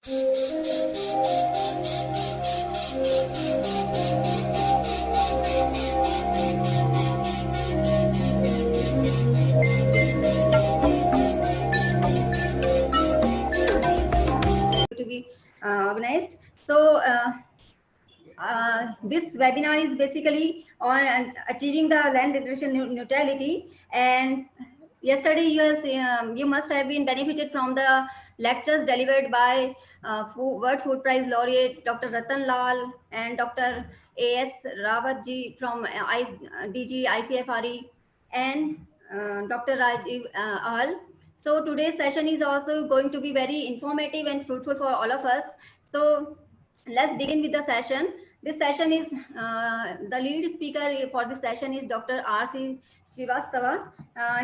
To be organized. So this webinar is basically on achieving the land degradation neutrality. And yesterday you must have been benefited from the lectures delivered by World Food Prize laureate Dr. Ratan Lal and Dr. A.S. Rawat ji from DG ICFRE and Dr. Rajiv Ahal. So today's session is also going to be very informative and fruitful for all of us. So let's begin with the session. This session is the lead speaker for this session is Dr. R.C. Srivastava.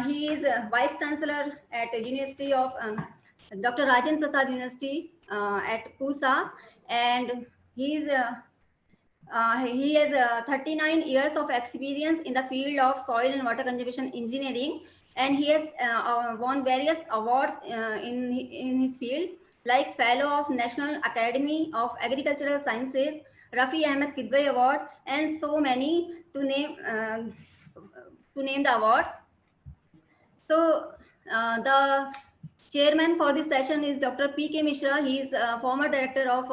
He is Vice Chancellor at the University of Dr. Rajendra Prasad University at Pusa, and he has 39 years of experience in the field of soil and water conservation engineering, and he has won various awards in his field, like Fellow of National Academy of Agricultural Sciences, Rafi Ahmed Kidwai Award, and so many to name the awards. So the chairman for this session is Dr. P.K. Mishra. He is former director of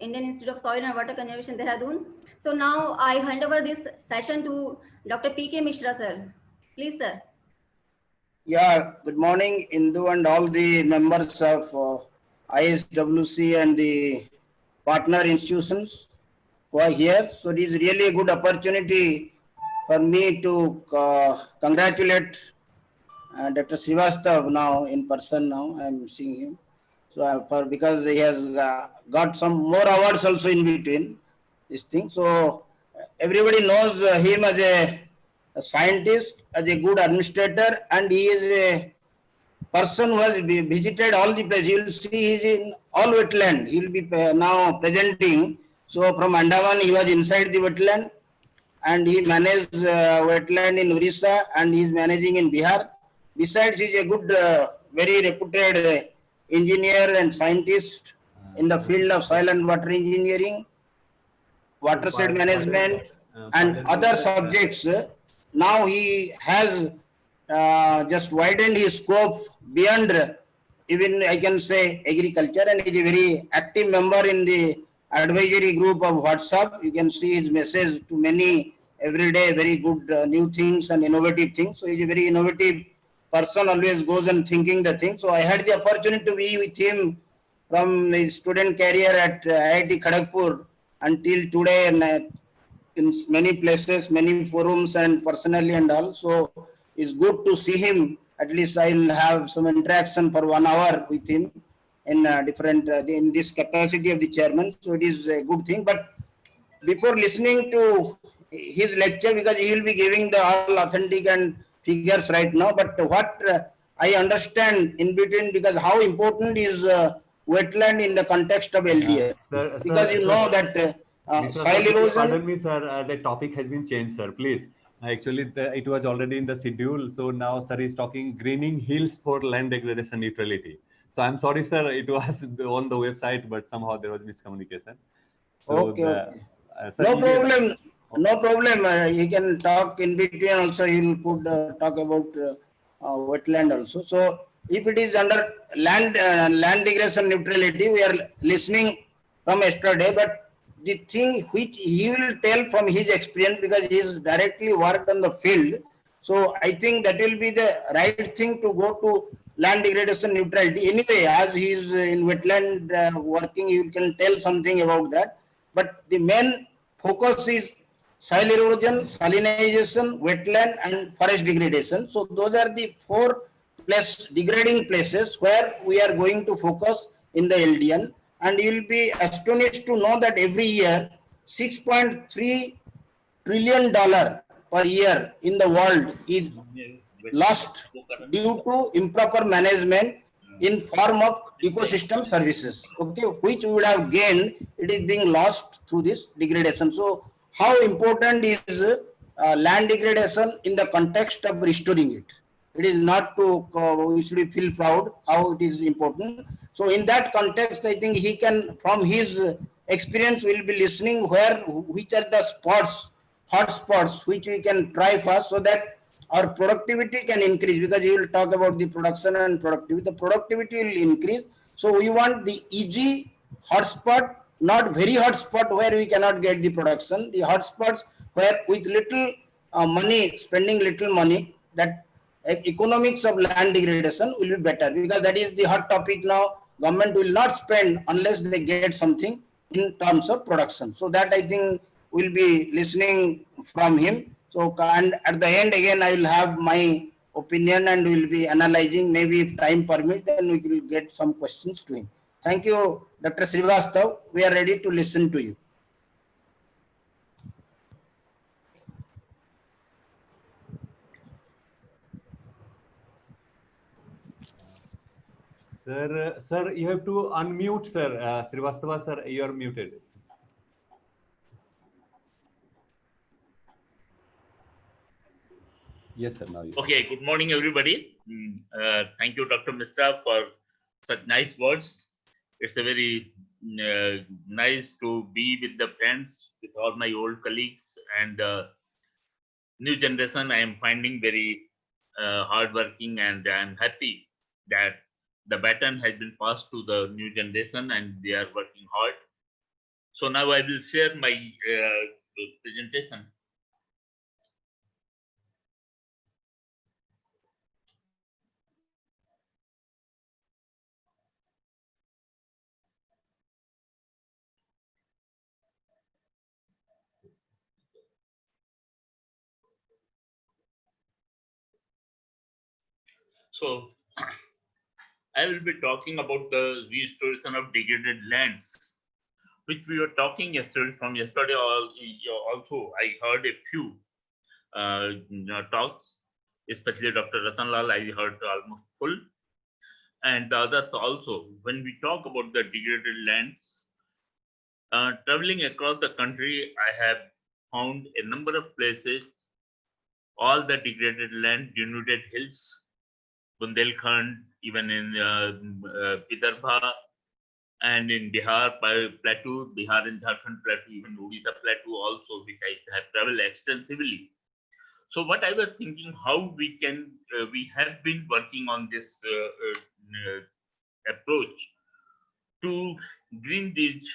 Indian Institute of Soil and Water Conservation, Dehradun. So now I hand over this session to Dr. P.K. Mishra, sir. Please, sir. Yeah, good morning, Indu and all the members of ISWC and the partner institutions who are here. So it is really a good opportunity for me to congratulate Dr. Srivastava now in person. Now I am seeing him. So because he has got some more awards also in between this thing. So everybody knows him as a scientist, as a good administrator, and he is a person who has visited all the places. You will see he is in all wetland. He will be now presenting. So from Andaman, he was inside the wetland, and he managed wetland in Orissa, and he is managing in Bihar. Besides, he is a good, very reputed engineer and scientist in the field of soil and water engineering, watershed management, and other subjects. Now he has just widened his scope beyond even, I can say, agriculture, and he is a very active member in the advisory group of WhatsApp. You can see his message to many every day, very good new things and innovative things. So he is a very innovative person, always goes and thinking the thing. So I had the opportunity to be with him from his student career at IIT Kharagpur until today, and in many places, many forums, and personally and all. So it's good to see him. At least I will have some interaction for 1 hour with him in different in this capacity of the chairman. So it is a good thing. But before listening to his lecture, because he will be giving the all authentic and figures right now, but what I understand in between, because how important is wetland in the context of LDA, because you know that soil erosion. Pardon me, sir. The topic has been changed, sir. Please. Actually, it was already in the schedule. So now, sir is talking greening hills for land degradation neutrality. So I'm sorry, sir. It was on the website, but somehow there was miscommunication. So okay. Sir, no problem. No problem. He can talk in between also. He will put talk about wetland also. So if it is under land degradation neutrality, we are listening from yesterday, but the thing which he will tell from his experience, because he is directly worked on the field. So I think that will be the right thing to go to land degradation neutrality. Anyway, as he is in wetland working, you can tell something about that. But the main focus is soil erosion, salinization, wetland, and forest degradation. So those are the 4 degrading places where we are going to focus in the LDN. And you will be astonished to know that every year $6.3 trillion per year in the world is lost due to improper management in form of ecosystem services, okay, which we would have gained. It is being lost through this degradation. So how important is land degradation in the context of restoring it? It is not to, we should feel proud how it is important. So in that context, I think he can, from his experience, will be listening which are the hot spots, which we can try first so that our productivity can increase, because he will talk about the production and productivity. The productivity will increase. So we want the easy hotspot, not very hotspot where we cannot get the production. The hotspots where with little money, spending little money, that economics of land degradation will be better, because that is the hot topic now. Government will not spend unless they get something in terms of production. So that I think we'll be listening from him. So, and at the end again, I will have my opinion and we'll be analyzing. Maybe if time permits, then we will get some questions to him. Thank you, Dr. Srivastav. We are ready to listen to you. Sir, you have to unmute, sir. Srivastava, sir, you are muted. Yes, sir. Now you. Okay. Good morning, everybody. Thank you, Dr. Mishra, for such nice words. It's a very nice to be with the friends, with all my old colleagues, and new generation. I am finding very hardworking, and I am happy that the baton has been passed to the new generation, and they are working hard. So now I will share my presentation. So I will be talking about the restoration of degraded lands, which we were talking yesterday. From yesterday, also I heard a few talks, especially Dr. Ratan Lal. I heard almost full, and the others also. When we talk about the degraded lands, traveling across the country, I have found a number of places. All the degraded land, denuded hills, Bundelkhand, even in Vidarbha, and in Bihar plateau, Bihar and Jharkhand plateau, even Odisha plateau also, which I have traveled extensively. So what I was thinking, how we can, we have been working on this approach to green these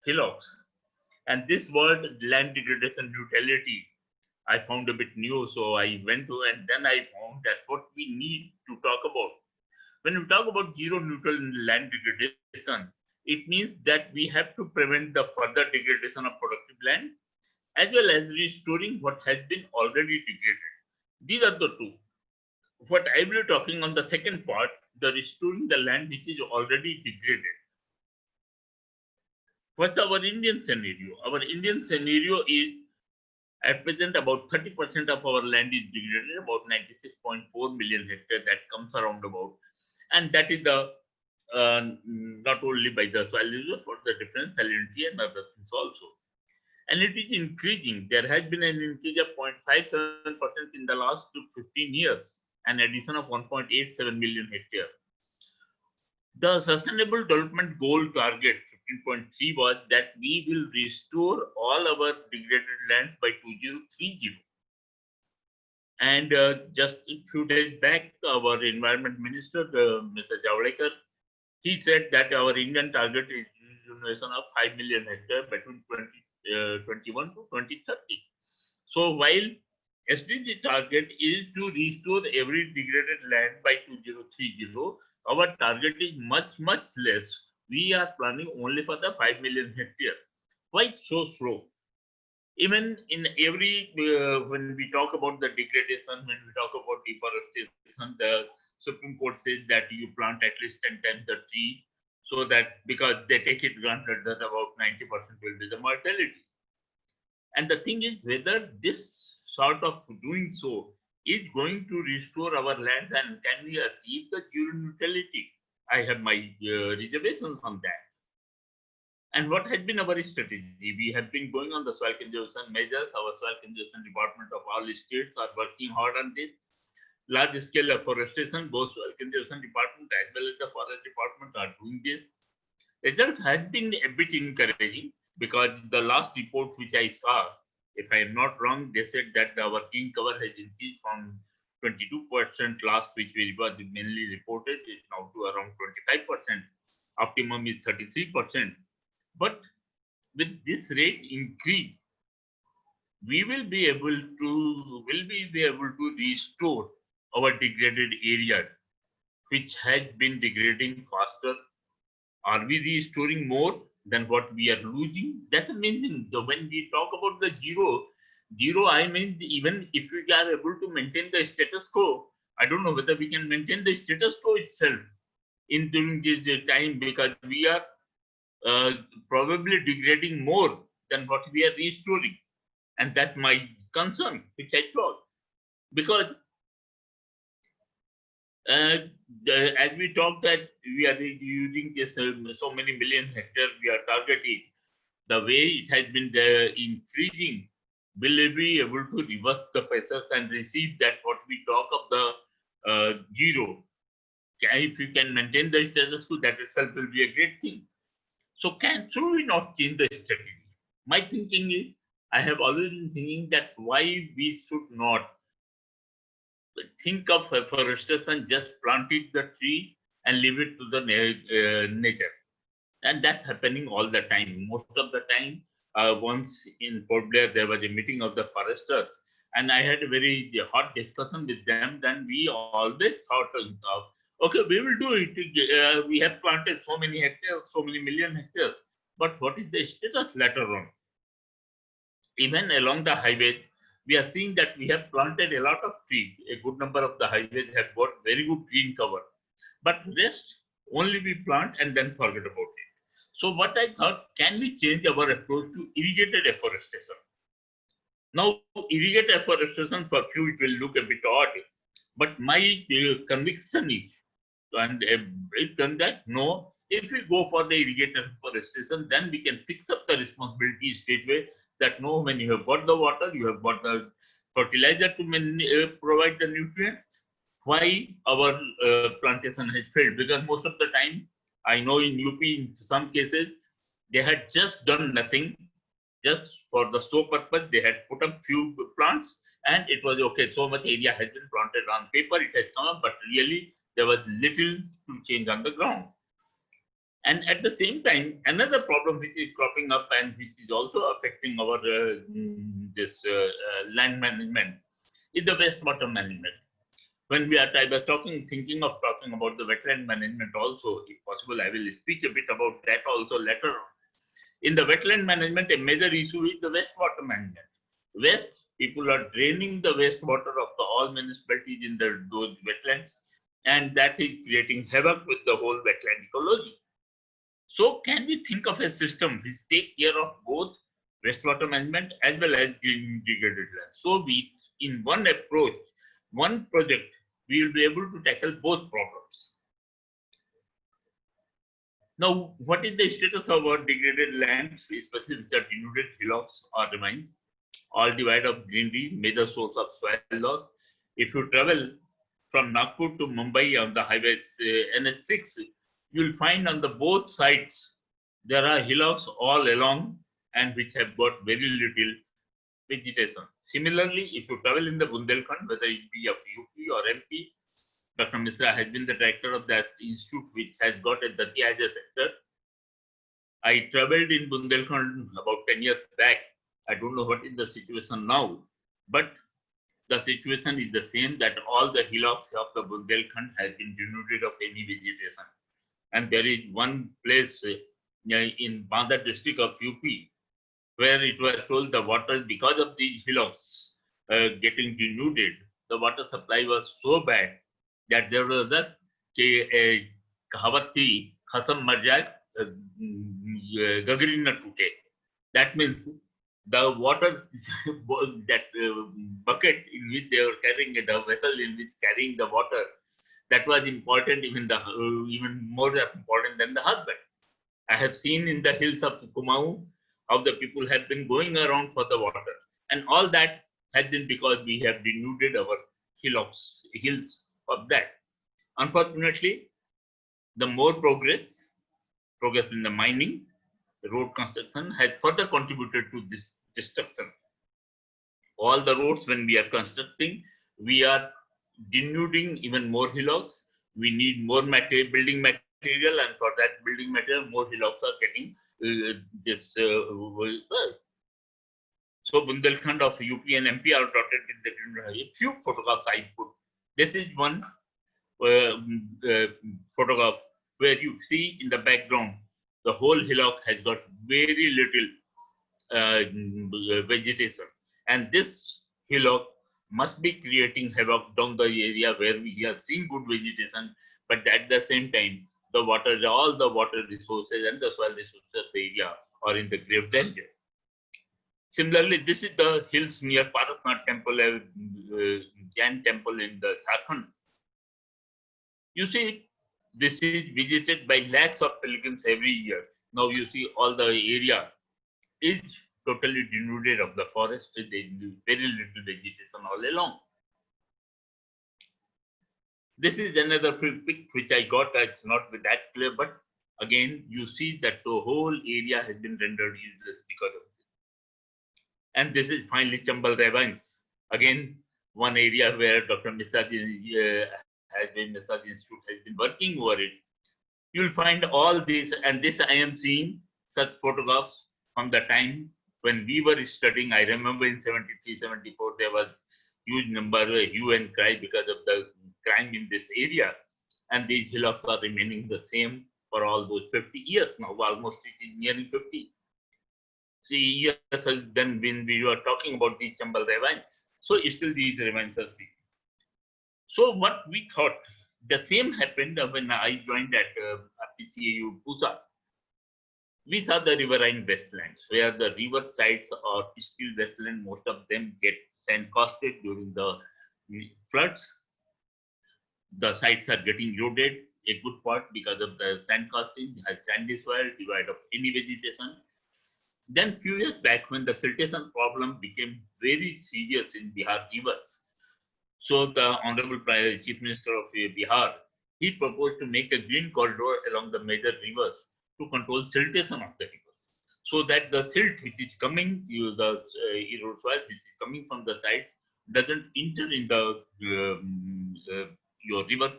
hillocks. And this word, land degradation neutrality, I found a bit new, so I went to, and then I found that's what we need to talk about. When we talk about zero neutral land degradation, it means that we have to prevent the further degradation of productive land, as well as restoring what has been already degraded. These are the two. What I will be talking on the second part, the restoring the land which is already degraded. First, our Indian scenario. Our Indian scenario is, at present, about 30% of our land is degraded, about 96.4 million hectares. That comes around about, and that is the not only by the soil user, for the different salinity and other things also. And it is increasing. There has been an increase of 0.57% in the last 15 years, an addition of 1.87 million hectares. The Sustainable Development Goal target 15.3 was that we will restore all our degraded land by 2030. And just a few days back, our Environment Minister, Mr. Javadekar, he said that our Indian target is regeneration of 5 million hectares between 2021 to 2030. So while SDG target is to restore every degraded land by 2030, our target is much less. We are planning only for the 5 million hectares. Why so slow? Even in every, when we talk about the degradation, when we talk about deforestation, the Supreme Court says that you plant at least 10 times the tree, so that, because they take it granted that about 90% will be the mortality. And the thing is, whether this sort of doing so is going to restore our lands, and can we achieve the zero neutrality? I have my reservations on that. And what has been our strategy? We have been going on the soil conservation measures. Our soil conservation department of all states are working hard on this. large scale afforestation. Both soil conservation department as well as the forest department are doing this. Results has been a bit encouraging because the last report which I saw, if I am not wrong, they said that the working cover has increased from 22% last, which was mainly reported, is now to around 25%. Optimum is 33%. But with this rate increase, we will be able to restore our degraded area, which has been degrading faster. Are we restoring more than what we are losing? That's amazing. So when we talk about the zero, I mean, even if we are able to maintain the status quo, I don't know whether we can maintain the status quo itself in during this time, because we are probably degrading more than what we are restoring. And that's my concern, which I told. Because as we talked that we are using this so many million hectares we are targeting, the way it has been increasing, will we be able to reverse the pressures and receive that what we talk of the zero? If you can maintain the status quo, that itself will be a great thing. So should we not change the strategy? My thinking is, I have always been thinking that why we should not think of afforestation, just planting the tree and leave it to the nature. And that's happening all the time. Most of the time, once in Port Blair, there was a meeting of the foresters, and I had a very hot discussion with them. Then we always thought of, okay, we will do it. We have planted so many hectares, so many million hectares. But what is the status later on? Even along the highways, we are seeing that we have planted a lot of trees. A good number of the highways have got very good green cover. But rest, only we plant and then forget about it. So what I thought, can we change our approach to irrigated afforestation? Now, irrigated afforestation, for few it will look a bit odd, but my conviction is, and that no, if we go for the irrigated afforestation, then we can fix up the responsibility straightway. That no, when you have got the water, you have got the fertilizer to provide the nutrients. Why our plantation has failed? Because most of the time, I know in UP, in some cases, they had just done nothing, just for the show purpose. They had put up few plants, and it was okay. So much area has been planted on paper, it has come up, but really there was little to change on the ground. And at the same time, another problem which is cropping up and which is also affecting our land management is the wastewater management. When we are thinking of talking about the wetland management also, if possible, I will speak a bit about that also later on. In the wetland management, a major issue is the wastewater management. People are draining the wastewater of all municipalities in those wetlands, and that is creating havoc with the whole wetland ecology. So can we think of a system which take care of both wastewater management as well as degraded land? So in one approach, one project, we will be able to tackle both problems. Now, what is the status of our degraded lands, especially which are denuded hillocks or ravines, all devoid of greenery, major source of soil loss? If you travel from Nagpur to Mumbai on the highways NH6, you will find on the both sides there are hillocks all along, and which have got very little vegetation. Similarly, if you travel in the Bundelkhand, whether it be of UP or MP, Dr. Misra has been the director of that institute which has got a Datia sector. I traveled in Bundelkhand about 10 years back. I don't know what is the situation now, but the situation is the same, that all the hillocks of the Bundelkhand has been denuded of any vegetation. And there is one place in Bandha district of UP where it was told the water, because of these hillocks getting denuded, the water supply was so bad that there was a kahavat thi, khasam mar jaye, gagri na tute. That means the water, that bucket in which they were carrying, the vessel in which carrying the water, that was important, even more important than the husband. I have seen in the hills of Kumaon how the people have been going around for the water, and all that has been because we have denuded our hills of that. Unfortunately, the more progress in the mining, the road construction has further contributed to this destruction. All the roads, when we are constructing, we are denuding even more hillocks. We need more building material, and for that building material, more hillocks are getting this. So Bundelkhand of UP and MP are dotted with the a few photographs I put. This is one photograph where you see in the background the whole hillock has got very little vegetation, and this hillock must be creating havoc down the area where we are seeing good vegetation, but at the same time all the water resources and the soil resources of the area are in the grave danger. Similarly, this is the hills near Paraknath temple, Jain temple in the Jharkhand. You see, this is visited by lakhs of pilgrims every year. Now you see all the area is totally denuded of the forest. There is very little vegetation all along. This is another pic which I got. It's not with that clear, but again, you see that the whole area has been rendered useless because of this. And this is finally Chambal Ravines. Again, one area where Dr. Misraj Institute has been working over it. You'll find all these, and this I am seeing such photographs from the time when we were studying. I remember in 73, 74, there was huge number, hue and cry because of the crime in this area. And these hillocks are remaining the same for all those 50 years now, almost it is nearing 50. See, years then when we were talking about these Chambal Ravines. So still these ravines are seen. So what we thought, the same happened when I joined at PCAU Pusa. We saw the riverine wastelands where the river sides are still wasteland. Most of them get sand-casted during the floods. The sites are getting eroded, a good part because of the sand casting, has sandy soil, devoid of any vegetation. Then few years back, when the siltation problem became very serious in Bihar rivers, so the Honorable Chief Minister of Bihar, he proposed to make a green corridor along the major rivers to control siltation of the rivers, so that the silt which is coming, the erode soil which is coming from the sides, doesn't enter in the your river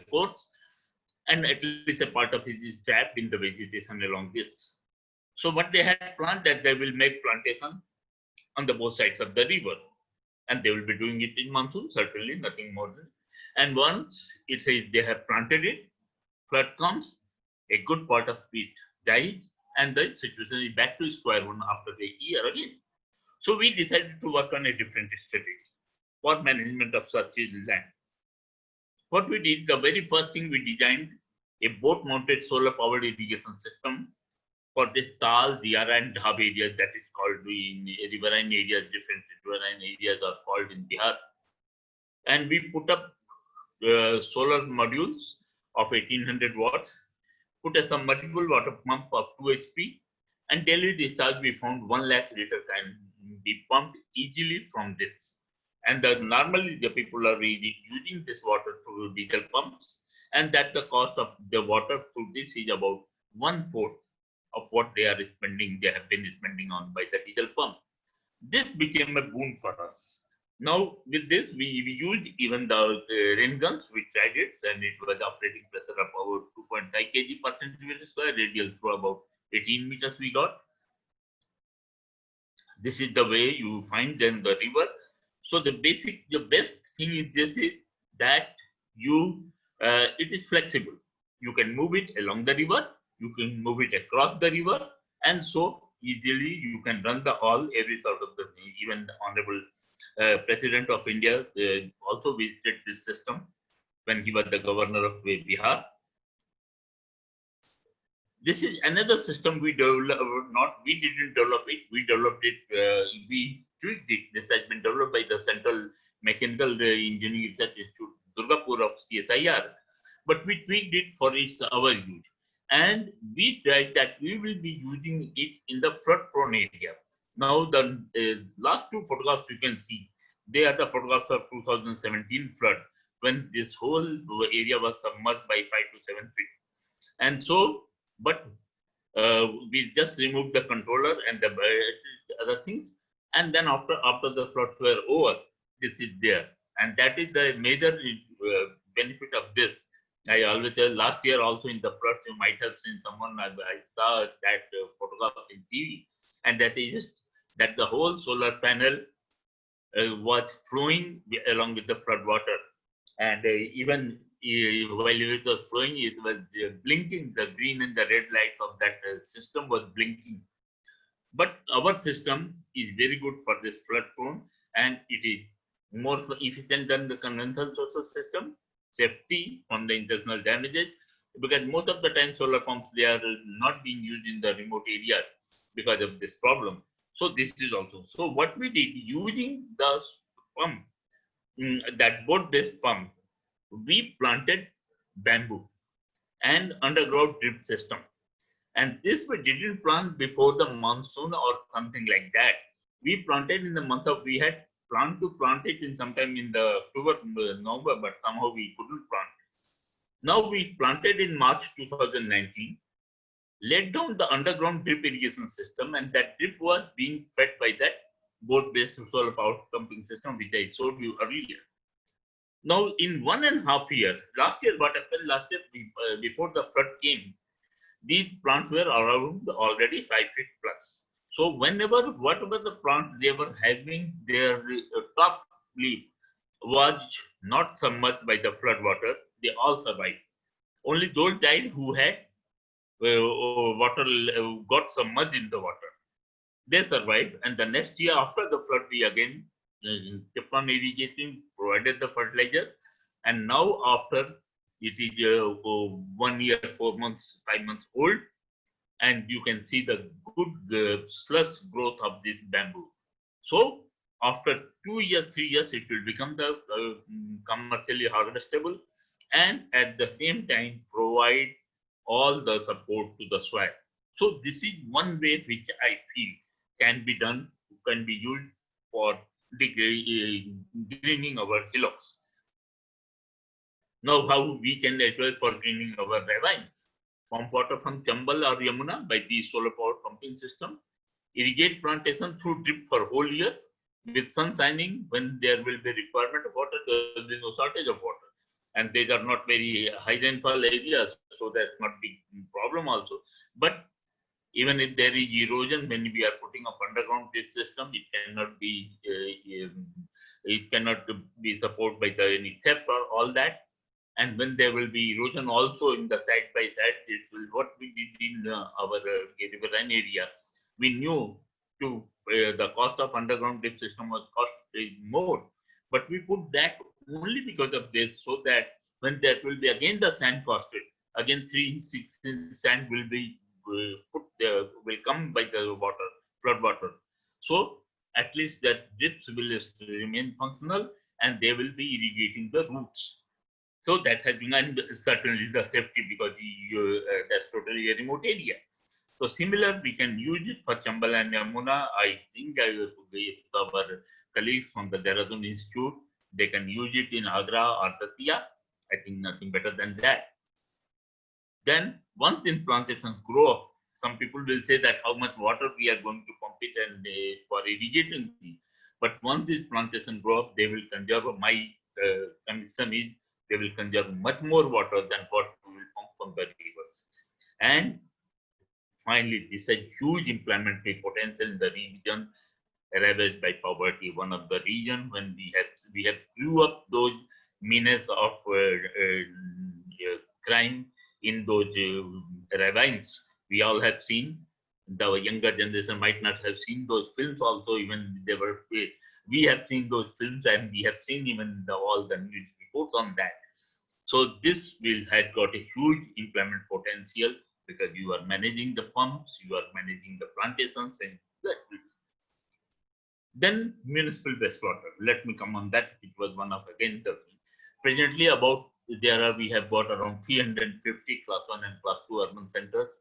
course, and at least a part of it is trapped in the vegetation along this. So what they had planned that they will make plantation on the both sides of the river, and they will be doing it in monsoon, certainly nothing more than. And once it says they have planted it, flood comes, a good part of it dies, and the situation is back to square one after a year again. So we decided to work on a different strategy for management of such land. What we did, the very first thing we designed a boat-mounted solar-powered irrigation system for this Tal, Diara, and Dhab areas that is called in riverine areas. Different riverine areas are called in Bihar. And we put up solar modules of 1800 watts, put a submersible water pump of 2 HP, and daily discharge we found 1 lakh liter can be pumped easily from this. And normally the people are using this water through diesel pumps, and that the cost of the water through this is about 1/4 of what they have been spending on by the diesel pump. This became a boon for us. Now with this, we used even the rain guns. We tried it, and it was operating pressure of about 2.5 kg per centimeter square, radial through about 18 meters we got. This is the way you find then the river. So the best thing is this is that it is flexible. You can move it along the river, you can move it across the river, and so easily you can run every sort of the thing. Even the Honorable President of India also visited this system when he was the governor of Bihar. This is another system we developed. We didn't develop it. We developed it. We tweaked it. This has been developed by the Central Mechanical Engineering Research Institute, Durgapur of CSIR. But we tweaked it for our use, and we tried that we will be using it in the flood-prone area. Now the last two photographs you can see. They are the photographs of 2017 flood, when this whole area was submerged by 5 to 7 feet. And so, but we just removed the controller and the other things, and then after the floods were over, this is there, and that is the major benefit of this. I always tell, last year also in the floods, you might have seen someone, I saw that photograph in TV, and that is that the whole solar panel was flowing along with the flood water, and even while it was flowing, it was blinking. The green and the red lights of that system was blinking. But our system is very good for this flood prone, and it is more efficient than the conventional solar system. Safety from the internal damages, because most of the time solar pumps, they are not being used in the remote areas because of this problem. So this is also. So what we did, using the pump, that boat-based pump, we planted bamboo and underground drip system. And this we didn't plant before the monsoon or something like that. We planted in the month of, we had planned to plant it in sometime in the October, November, but somehow we couldn't plant. Now we planted in March 2019, laid down the underground drip irrigation system, and that drip was being fed by that boat-based solar power pumping system, which I showed you earlier. Now, in 1.5 years, last year, what happened last year, before the flood came, these plants were around already 5 feet plus. So whatever the plant they were having, their top leaf was not submerged by the flood water, they all survived. Only those died who had water got submerged in the water. They survived, and the next year after the flood, we again kept on irrigating, provided the fertilizer, and now after it is 1 year, 4 months, 5 months old, and you can see the good slush growth of this bamboo. So after 2 years, 3 years, it will become the commercially harvestable, and at the same time provide all the support to the soil. So this is one way which I feel can be done, can be used for greening our hillocks. Now, how we can enjoy for greening our ravines? Pump water from Chambal or Yamuna by the solar power pumping system. Irrigate plantation through drip for whole years. With sun shining, when there will be requirement of water, there will be no shortage of water. And these are not very high rainfall areas, so that's not big problem also. But even if there is erosion, when we are putting up underground drip system, it cannot be supported by any theft or all that. And when there will be erosion also in the side by side, it will what we did in our riverine area. We knew to the cost of underground drip system was cost more, but we put that only because of this, so that when there will be again the sand costed, again 3-6 inch sand will be put there, will come by the water, flood water. So at least that drips will remain functional, and they will be irrigating the roots. So that has been, and certainly the safety, because that's totally a remote area. So similar, we can use it for Chambal and Yamuna. I think our colleagues from the Dehradun Institute, they can use it in Agra or Datia. I think nothing better than that. Then once in plantations grow up, some people will say that how much water we are going to pump it and for irrigating these. But once these plantations grow up, they will conserve. My condition is they will conserve much more water than what we will pump from the rivers. And finally, this is a huge employment potential in the region ravaged by poverty. One of the region when we have grew up those menace of crime in those ravines. We all have seen. The younger generation might not have seen those films. Also, even they were. We have seen those films, and we have seen even all the news reports on that. So this has got a huge employment potential, because you are managing the pumps, you are managing the plantations, and that. Then municipal wastewater. Let me come on that. It was one of again the presently we have got around 350 class 1 and class 2 urban centers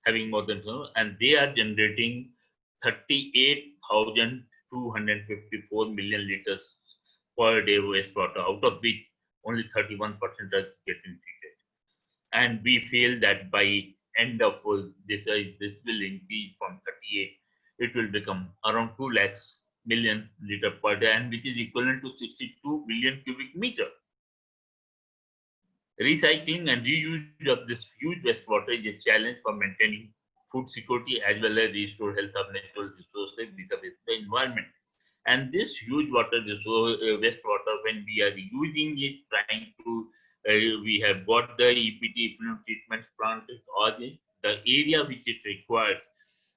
having more than, and they are generating 38,254 million liters per day wastewater, out of which only 31% are getting treated. And we feel that by end of this will increase from 38, it will become around 2 lakhs million liter per day, and which is equivalent to 62 billion cubic meter. Recycling and reuse of this huge wastewater is a challenge for maintaining food security as well as restore health of natural resources vis-a-vis the environment. And this huge wastewater, when we are using it, trying to, we have got the EPT, effluent treatment plant, or the area which it requires.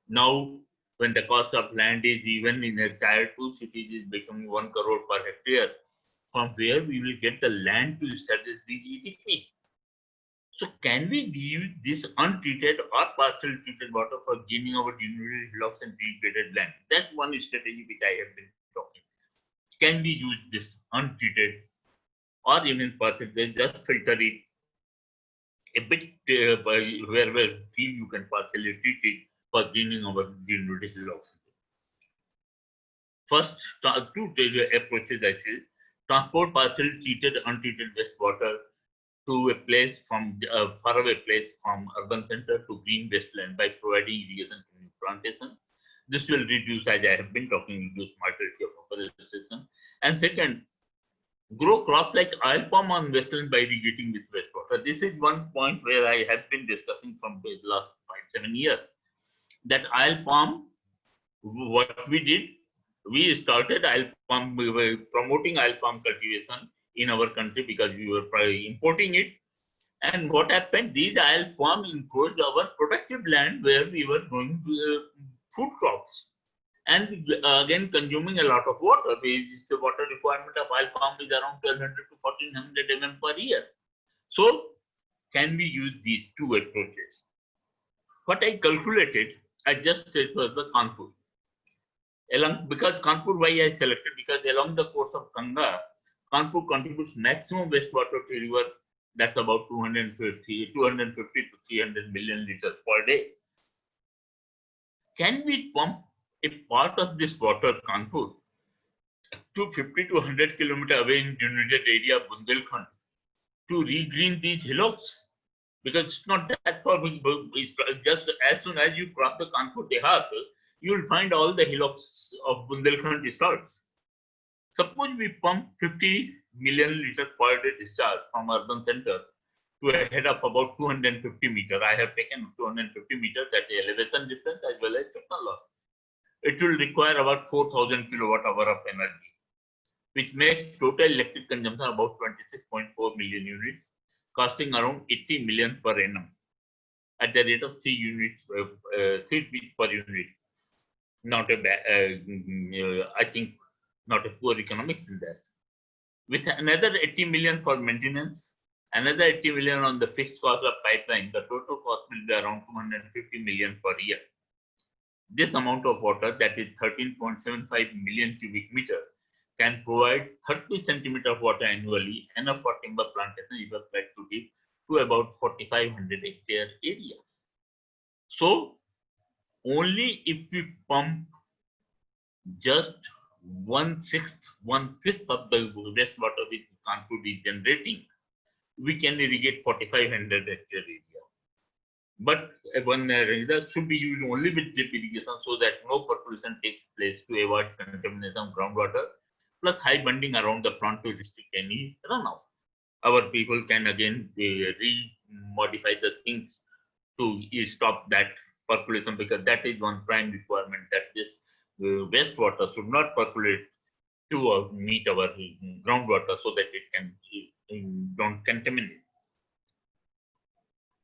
Now, when the cost of land is even in a tier 2 cities is becoming 1 crore per hectare, from where we will get the land to establish the ETP. So can we use this untreated or partially treated water for gaining our denuded hillocks and degraded land? That's one strategy which I have been talking. Can we use this untreated or even partially, just filter it a bit where we feel you can partially treat it for gaining our denuded hillocks? First, two approaches I feel. Transport partially treated, untreated wastewater to a place from faraway place from urban center to green wasteland by providing irrigation to new plantation. This will reduce, as I have been talking, reduce mortality of afforestation. And second, grow crops like oil palm on wasteland by irrigating with wastewater. This is one point where I have been discussing from the last 5-7 years. That oil palm, what we did, we started oil palm, we were promoting oil palm cultivation in our country because we were importing it. And what happened, these oil palm encroached our productive land where we were growing food crops. And again, consuming a lot of water. The water requirement of oil palm is around 1200 to 1400 mm per year. So, can we use these two approaches? What I calculated, I just said was the Kanpur. Because Kanpur, why I selected? Because along the course of Ganga, Kanpur contributes maximum wastewater to river. That's about 250 to 300 million liters per day. Can we pump a part of this water, Kanpur, to 50 to 100 kilometers away in denuded area of Bundelkhand to regreen these hillocks? Because it's not that far. It's just as soon as you cross the Kanpur Dehat, you will find all the hillocks of Bundelkhand starts. Suppose we pump 50 million liters per day discharge from urban center to a head of about 250 meters. I have taken 250 meters, that elevation difference as well as frictional loss. It will require about 4,000 kilowatt hour of energy, which makes total electric consumption about 26.4 million units, costing around 80 million per annum at the rate of 3 units, 3 feet per unit. Not a bad, I think, not a poor economics in that. With another 80 million for maintenance, another 80 million on the fixed cost of pipeline, the total cost will be around 250 million per year. This amount of water, that is 13.75 million cubic meter, can provide 30 centimeter of water annually, enough for timber plantation if applied to deep to about 4,500 hectare area. So, only if we pump just 1/6, 1/5 of the wastewater which Kanpur is generating, we can irrigate 4,500 hectare area. But one result should be used only with drip irrigation so that no percolation takes place to avoid contamination of groundwater, plus high bunding around the plant to restrict any runoff. Our people can again re-modify the things to stop that percolation, because that is one prime requirement, that this wastewater should not percolate to meet our groundwater so that it can don't contaminate.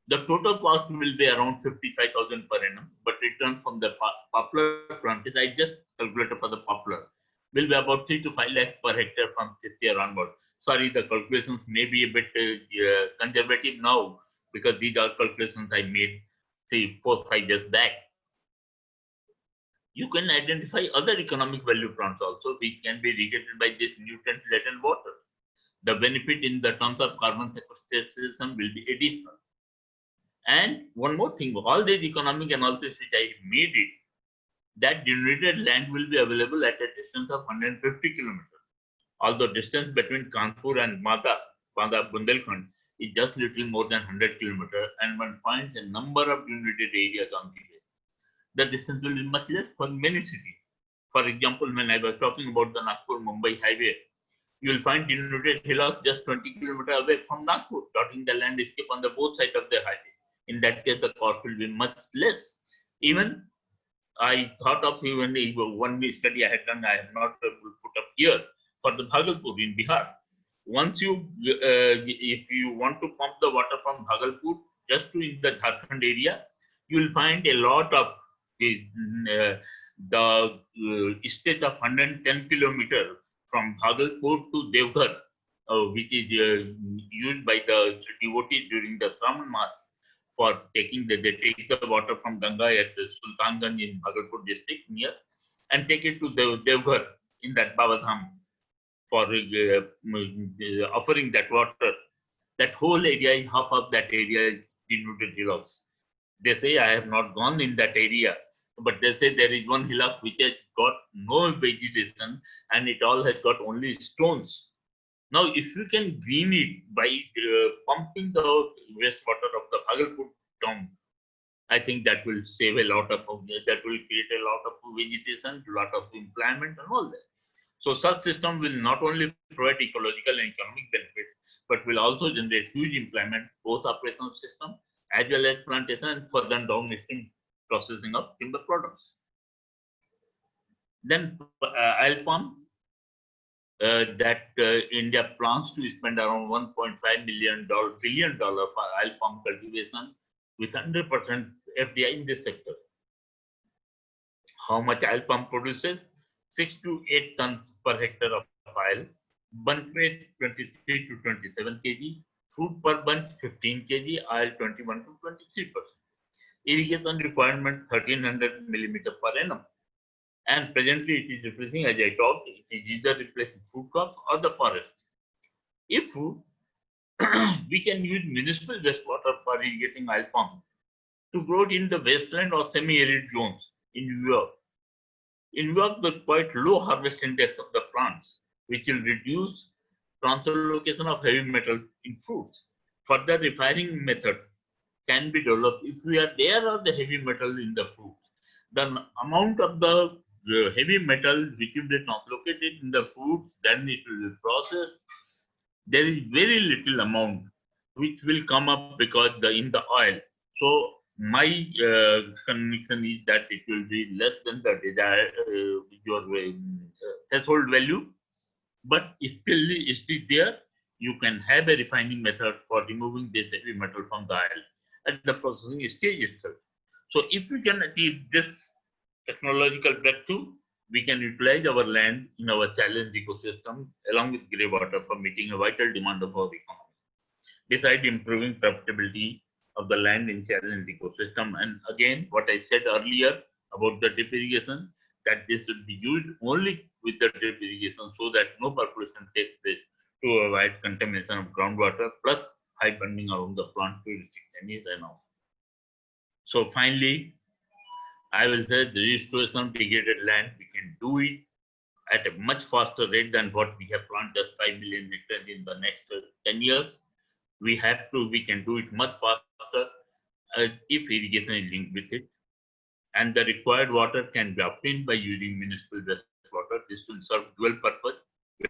The total cost will be around 55,000 per annum, but returns from the poplar plantage, I just calculated for the poplar, will be about 3 to 5 lakhs per hectare from 5th year onward. Sorry, the calculations may be a bit conservative now, because these are calculations I made, say, 4 or 5 years back. You can identify other economic value plants also, which can be irrigated by this nutrient-laden water. The benefit in the terms of carbon sequestration will be additional. And one more thing, all these economic analysis which I made it, that denuded land will be available at a distance of 150 kilometers although distance between Kanpur and Mada, Bundelkhand is just little more than 100 kilometers, and one finds a number of denuded areas on the way. The distance will be much less for many cities. For example, when I was talking about the Nagpur-Mumbai highway, you will find denuded hillocks just 20 kilometers away from Nagpur, dotting the landscape on the both sides of the highway. In that case, the cost will be much less. Even I thought of even one study I had done, I have not put up here, for the Bhagalpur in Bihar. Once you, if you want to pump the water from Bhagalpur just to in the Jharkhand area, you will find a lot of the state of 110 kilometers from Bhagalpur to Devghar, which is used by the devotees during the Shravan Mass for taking they take the water from Ganga at Sultanganj in Bhagalpur district near and take it to Devghar in that Babadham for offering that water. That whole area, half of that area is denuded hillocks. They say I have not gone in that area, but they say there is one hillock which has got no vegetation and it all has got only stones. Now, if you can green it by pumping the wastewater of the Bhagalpur town, I think that will save a lot of, that will create a lot of vegetation, a lot of employment and all that. So such system will not only provide ecological and economic benefits, but will also generate huge employment, both operational system as well as plantation and further downstream processing of timber products. Then oil palm. That India plans to spend around $1.5 billion for oil palm cultivation with 100% FDI in this sector. How much oil palm produces? 6 to 8 tons per hectare of oil, bunch weight 23 to 27 kg, fruit per bunch 15 kg, oil 21 to 23%. Irrigation requirement 1300 millimeter per annum. And presently it is replacing, as I talked, it is either replacing food crops or the forest. If we can use municipal wastewater for irrigating oil palm to grow it in the wasteland or semi-arid zones in New York. In New York, the quite low harvest index of the plants, which will reduce translocation of heavy metal in fruits. Further refining method can be developed if we are there or the heavy metal in the fruits. The amount of the heavy metal which will be translocated in the fruits, then it will be processed. There is very little amount which will come up because in the oil. So my conviction is that it will be less than the desired your threshold value, but still is there. You can have a refining method for removing this heavy metal from the oil at the processing stage itself. So if we can achieve this technological breakthrough, we can utilize our land in our challenged ecosystem along with grey water for meeting a vital demand of our economy. Besides improving profitability of the land in challenged ecosystem, and again, what I said earlier about the drip irrigation, that this should be used only with the drip irrigation so that no percolation takes place to avoid contamination of groundwater plus high burning around the plant to restrict any runoff. So finally, I will say the restoration of degraded land, we can do it at a much faster rate than what we have planned, just 5 million hectares in the next 10 years. We can do it much faster if irrigation is linked with it. And the required water can be obtained by using municipal wastewater. This will serve dual purpose,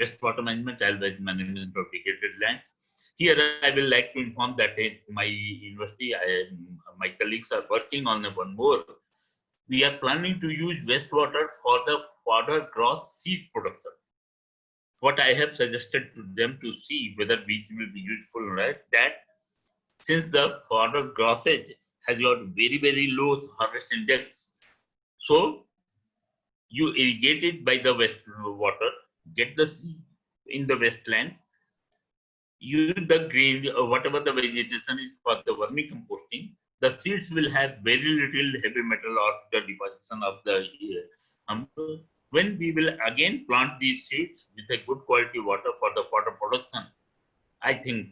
wastewater management as well as management of degraded lands. Here, I will like to inform that in my university, my colleagues are working on one more. We are planning to use wastewater for the fodder grass seed production. What I have suggested to them to see whether it will be useful or not, that since the fodder grassage has got very, very low harvest index, so you irrigate it by the wastewater, get the seed in the wastelands, use the green, whatever the vegetation is for the vermicomposting, the seeds will have very little heavy metal or the deposition of the when we will again plant these seeds with a good quality water for the fodder production, I think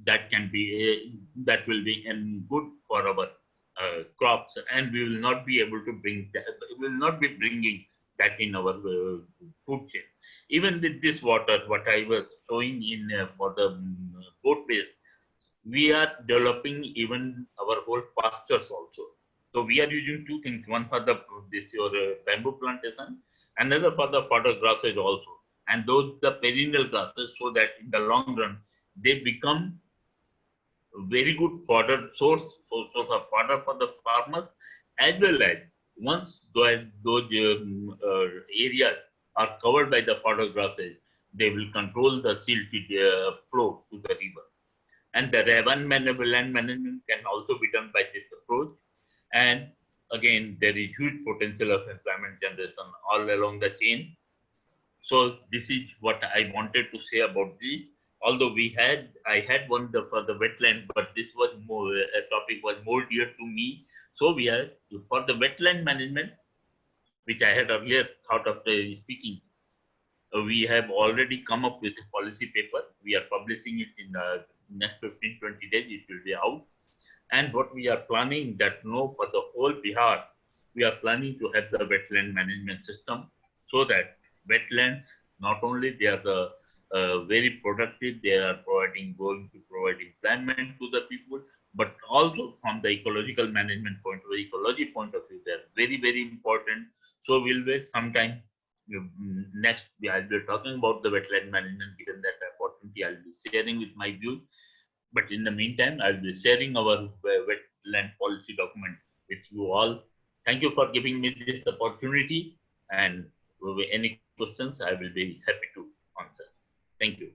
that can be that will be good for our crops, and we will not be able to bring that, we will not be bringing that in our food chain. Even with this water, what I was showing in for the goat waste, we are developing even our whole pastures also. So we are using two things: one for the your bamboo plantation, another for the fodder grasses also, and those the perennial grasses, so that in the long run they become very good fodder source of fodder for the farmers, as well as once those areas are covered by the fodder grasses, they will control the silted flow to the rivers. And the land management can also be done by this approach. And again, there is huge potential of employment generation all along the chain. So this is what I wanted to say about this. Although I had one for the wetland, but this was more a topic was more dear to me. So we are for the wetland management, which I had earlier thought of speaking. We have already come up with a policy paper. We are publishing it in the next 15-20 days. It will be out. And what we are planning that for the whole Bihar, we are planning to have the wetland management system, so that wetlands, not only they are the very productive, they are going to provide employment to the people, but also from the ecological management point of view, ecology point of view, they are very, very important. So we'll be sometime next, I'll be talking about the wetland management. Given that opportunity, I'll be sharing with my views. But in the meantime, I'll be sharing our wetland policy document with you all. Thank you for giving me this opportunity. And with any questions, I will be happy to answer. Thank you.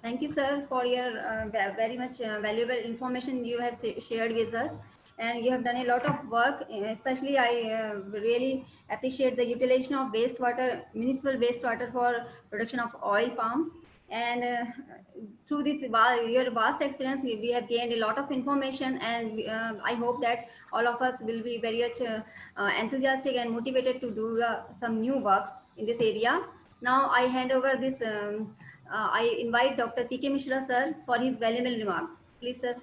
Thank you, sir, for your very much valuable information you have shared with us. And you have done a lot of work. Especially, I really appreciate the utilization of wastewater, municipal wastewater for production of oil palm. And through this your vast experience, we have gained a lot of information. And I hope that all of us will be very much enthusiastic and motivated to do some new works in this area. Now I hand over this. I invite Dr. P.K. Mishra, sir, for his valuable remarks. Please, sir.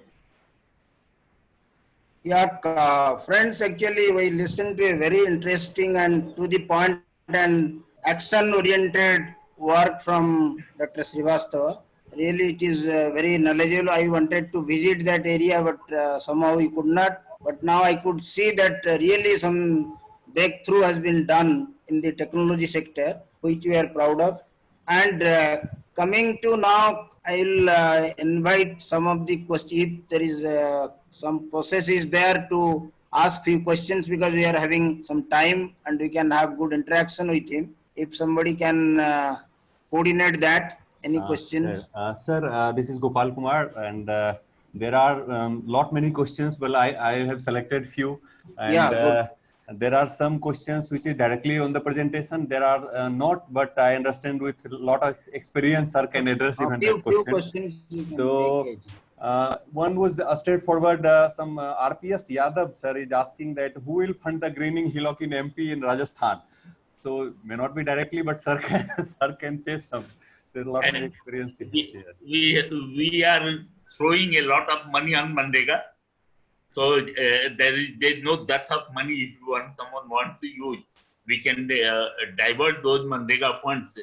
Yeah, friends, actually, we listened to a very interesting and to the point and action-oriented work from Dr. Srivastava. Really, it is very knowledgeable. I wanted to visit that area, but somehow we could not. But now I could see that really some breakthrough has been done in the technology sector, which we are proud of. And coming to now, I will invite some of the questions. If there is some process is there to ask few questions, because we are having some time and we can have good interaction with him. If somebody can coordinate that, any questions? Sir, this is Gopal Kumar, and there are many questions, but I have selected few. And Yeah, there are some questions which is directly on the presentation. There are not, but I understand with a lot of experience, sir can address even that few question. questions. So one was the straightforward. Some RPS Yadav sir is asking that who will fund the greening hillock in MP in Rajasthan. So may not be directly, but sir can say some. There's a lot of experience here. We are throwing a lot of money on Mandega. So there's no dearth of money. If someone wants to use, we can divert those Mandega funds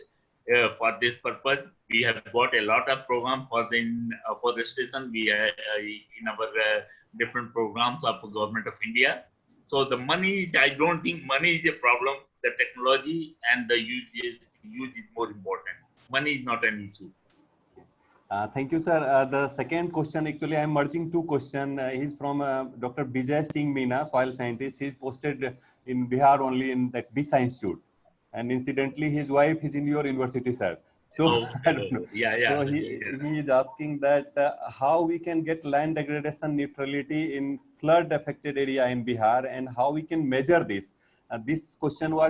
for this purpose. We have got a lot of program for the forestation. We are in our different programs of the Government of India. So the money, I don't think money is a problem. The technology and the use is more important. Money is not an issue. Thank you, sir. The second question, actually, I'm merging two questions. He's from Dr. Bijay Singh Meena, soil scientist. He's posted in Bihar only in that DISA Institute. And incidentally, his wife is in your university, sir. So, I don't know. So he is asking that how we can get land degradation neutrality in flood affected area in Bihar, and how we can measure this. This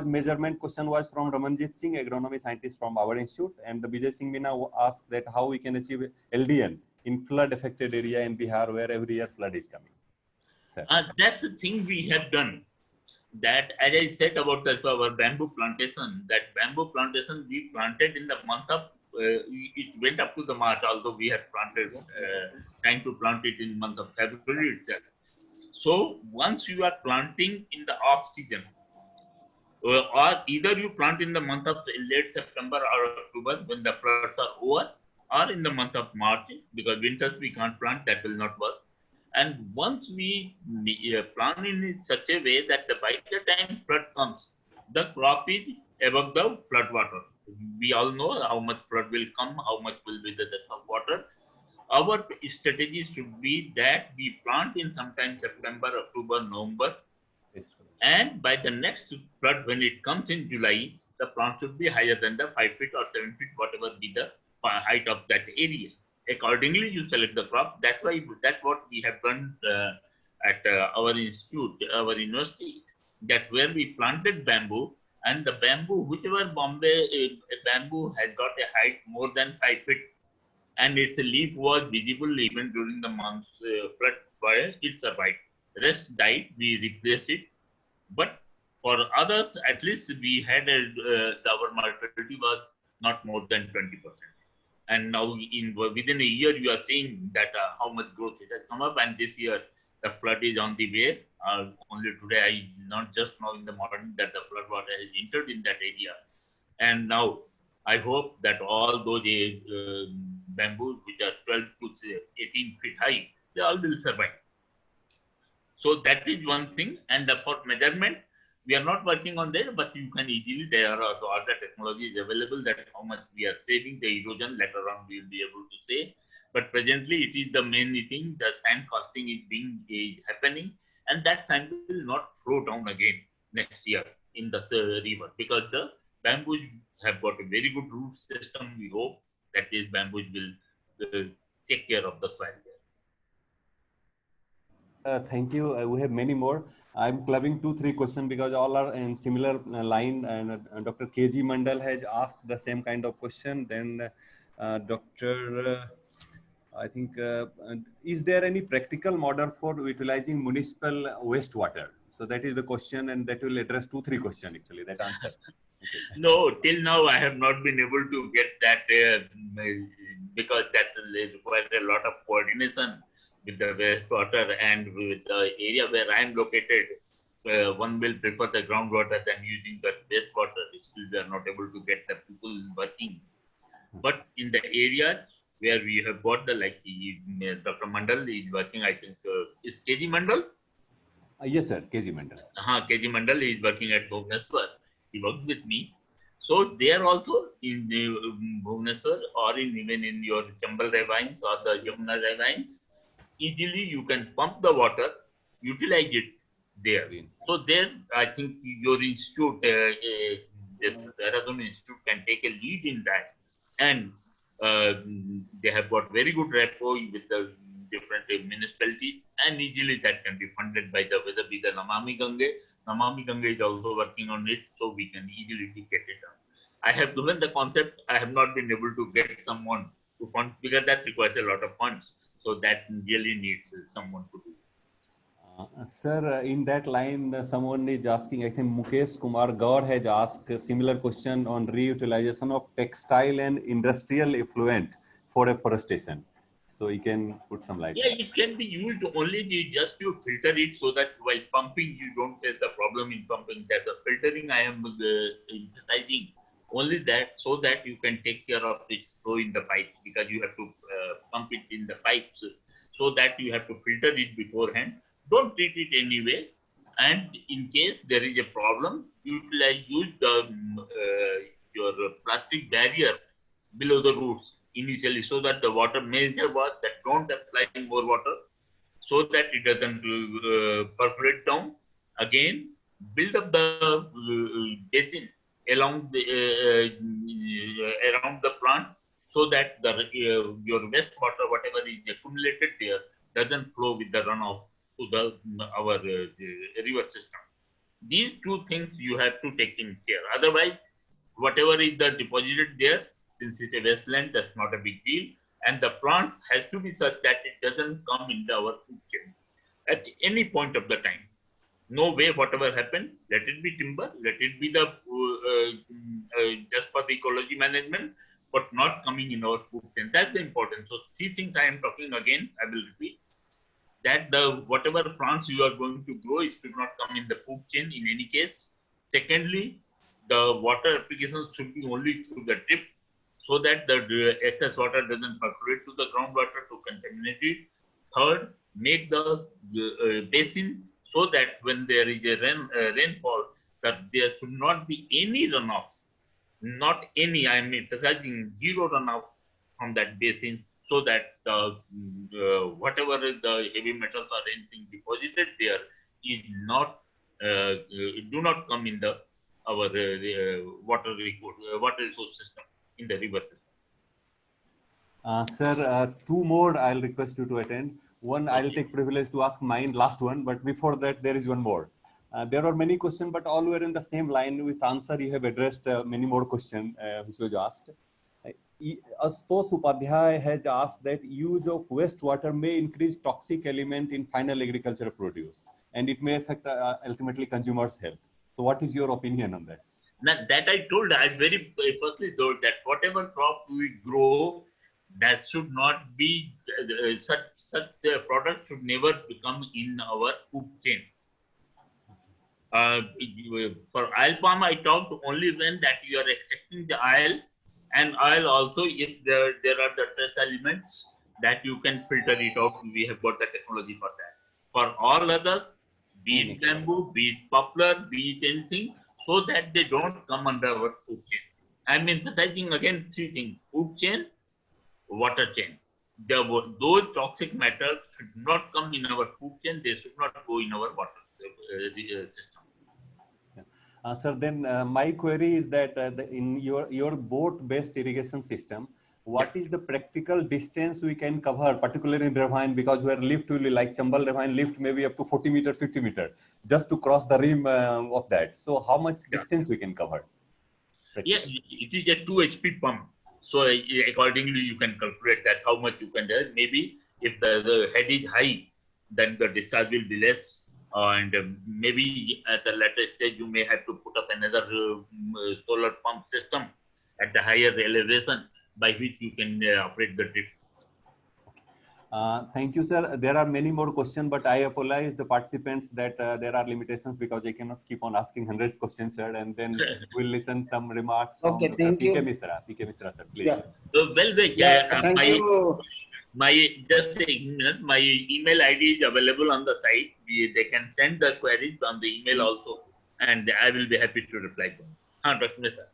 measurement question was from Ramanjit Singh, agronomy scientist from our institute, and the Bijay Singh Meena asked that how we can achieve LDN in flood affected area in Bihar where every year flood is coming. That's the thing we have done. That, as I said about our bamboo plantation, we planted in the month of, it went up to the March, although we had planted, trying to plant it in the month of February itself. So once you are planting in the off season, or either you plant in the month of late September or October when the floods are over, or in the month of March, because winters we can't plant, that will not work. And once we plant in such a way that by the time flood comes, the crop is above the flood water. We all know how much flood will come, how much will be the depth of water. Our strategy should be that we plant in sometime September, October, November, and by the next flood, when it comes in July, the plant should be higher than the 5 feet or 7 feet, whatever be the height of that area. Accordingly, you select the crop. That's what we have done at our institute, our university, that where we planted bamboo, and the bamboo, whichever Bombay bamboo has got a height more than 5 feet, and its leaf was visible even during the month's flood fire, it survived. The rest died. We replaced it. But for others, at least we had our mortality was not more than 20%. And now within a year, you are seeing that how much growth it has come up. And this year, the flood is on the way. Only today, I not just know in the morning that the flood water has entered in that area. And now I hope that all those bamboos which are 12 to 18 feet high, they all will survive. So that is one thing. And for measurement, we are not working on that, but you can easily, there are other technologies available that how much we are saving the erosion. Later on, we will be able to say. But presently, it is the main thing. The sand casting is happening, and that sand will not flow down again next year in the river, because the bamboos have got a very good root system. We hope that these bamboos will take care of the soil there. Thank you. We have many more. I'm clubbing 2-3 questions because all are in similar line. And Dr. KG Mandal has asked the same kind of question. Then Dr. I think, is there any practical model for utilizing municipal wastewater? So that is the question, and that will address 2-3 questions actually, that answer. Okay. No, till now I have not been able to get that because that requires a lot of coordination with the wastewater, and with the area where I am located. One will prefer the groundwater than using the wastewater. Still, they are not able to get the people working. But in the area where we have got the, like Dr. Mandal is working, I think, is KG Mandal? Yes, sir, KG Mandal. KG Mandal is working at Bhubaneswar. He worked with me. So there also in the Bhubaneswar, or even in your Chambal ravines or the Yamuna ravines, easily you can pump the water, utilize it there. So there, I think your institute, this Dehradun Institute, can take a lead in that, and they have got very good rapport with the different municipalities, and easily that can be funded by the, whether be the Namami Gange. Namami Gange is also working on it, so we can easily get it done. I have given the concept. I have not been able to get someone to fund, because that requires a lot of funds. So that really needs someone to do. Sir, in that line, someone is asking, I think Mukesh Kumar Gaur has asked a similar question on reutilization of textile and industrial effluent for afforestation. So you can put some light. Yeah, it can be used only just to filter it, so that while pumping, you don't face the problem in pumping. That the filtering I am emphasizing only that, so that you can take care of its flow in the pipes, because you have to pump it in the pipes, so that you have to filter it beforehand. Don't treat it anyway, and in case there is a problem, use the your plastic barrier below the roots initially, so that the water major was that don't apply more water, so that it doesn't percolate down. Again, build up the basin along the around the plant, so that the your wastewater, whatever is accumulated there, doesn't flow with the runoff to the our river system. These two things you have to take in care. Otherwise, whatever is the deposited there, since it's a wasteland, that's not a big deal. And the plants has to be such that it doesn't come into our food chain at any point of the time. No way, whatever happened, let it be timber, let it be the just for the ecology management, but not coming in our food chain. That's the important. So 3 things I am talking again, I will repeat. That the whatever plants you are going to grow, it should not come in the food chain in any case. Secondly, the water application should be only through the drip, so that the excess water doesn't percolate to the groundwater to contaminate it. Third, make the basin so that when there is a rainfall, that there should not be any runoff, not any, I am emphasizing zero runoff from that basin, so that whatever the heavy metals or anything deposited there is not do not come in the our water resource system, in the river system. Sir, two more I'll request you to attend. One, I'll Okay. take privilege to ask mine, last one, but before that, there is one more. There are many questions, but all were in the same line. With answer, you have addressed many more questions which was asked. Astos Upadhyay has asked that use of wastewater may increase toxic element in final agricultural produce, and it may affect ultimately consumers' health. So what is your opinion on that? Now, that I told, I very firstly told that whatever crop we grow, that should not be such product should never become in our food chain. For oil palm, I talked only when that you are extracting the oil, and oil also, if there are the trace elements that you can filter it out. We have got the technology for that. For all others, be it bamboo, be it poplar, be it anything, so that they don't come under our food chain. I'm emphasizing again three things: food chain, water chain. Those toxic matters should not come in our food chain. They should not go in our water system. Sir, then my query is that in your boat-based irrigation system, what is the practical distance we can cover, particularly in ravine, because where lift will be like Chambal ravine, lift maybe up to 40 meter, 50 meter, just to cross the rim of that. So how much distance we can cover? Yeah, it is a 2 HP pump. So accordingly, you can calculate that how much you can do. Maybe if the head is high, then the discharge will be less. And maybe at the later stage, you may have to put up another solar pump system at the higher elevation, by which you can operate the drip. Thank you, sir. There are many more questions, but I apologize the participants that there are limitations because I cannot keep on asking hundreds of questions, sir. And then we'll listen some remarks from Okay, thank PK you. Misra. PK Misra, sir, please. Yeah. So, Thank you. Just a minute, my email ID is available on the site. They can send the queries on the email also, and I will be happy to reply to them. Trust me, sir.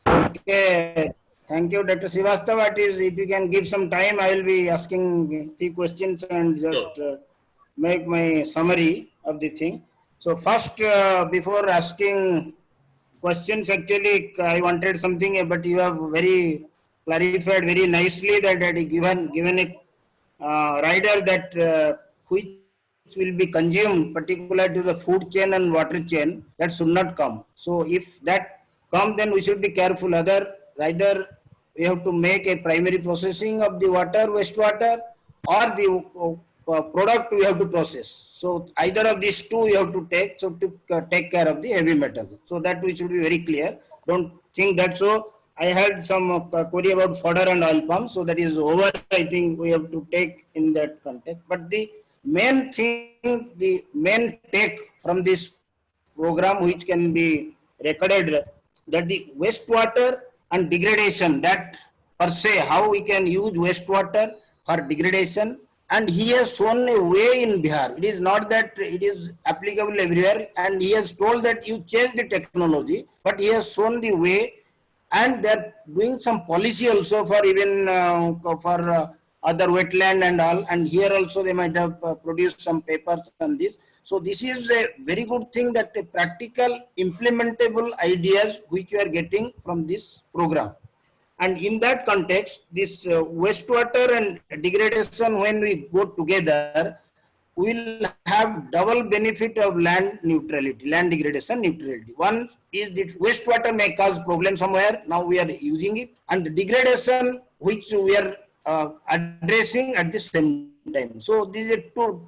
Okay. Thank you, Dr. Srivastava. If you can give some time, I will be asking a few questions and just make my summary of the thing. So first, before asking questions, actually, I wanted something, but you have very clarified very nicely that given a rider that which will be consumed, particular to the food chain and water chain, that should not come. So if that come, then we should be careful. Either we have to make a primary processing of the water, wastewater, or the product we have to process. So either of these two you have to take, so to take care of the heavy metal. So that we should be very clear. Don't think that so. I had some query about fodder and oil palm, so that is over. I think we have to take in that context. But the main thing, the main take from this program, which can be recorded, that the wastewater and degradation, that per se, how we can use wastewater for degradation. And he has shown a way in Bihar. It is not that it is applicable everywhere. And he has told that you change the technology, but he has shown the way. And they're doing some policy also for even for other wetland and all. And here also they might have produced some papers on this. So this is a very good thing, that a practical implementable ideas which you are getting from this program. And in that context, this wastewater and degradation, when we go together, will have double benefit of land neutrality, land degradation neutrality. One is that wastewater may cause problem somewhere, now we are using it, and the degradation which we are addressing at the same time. So this is a two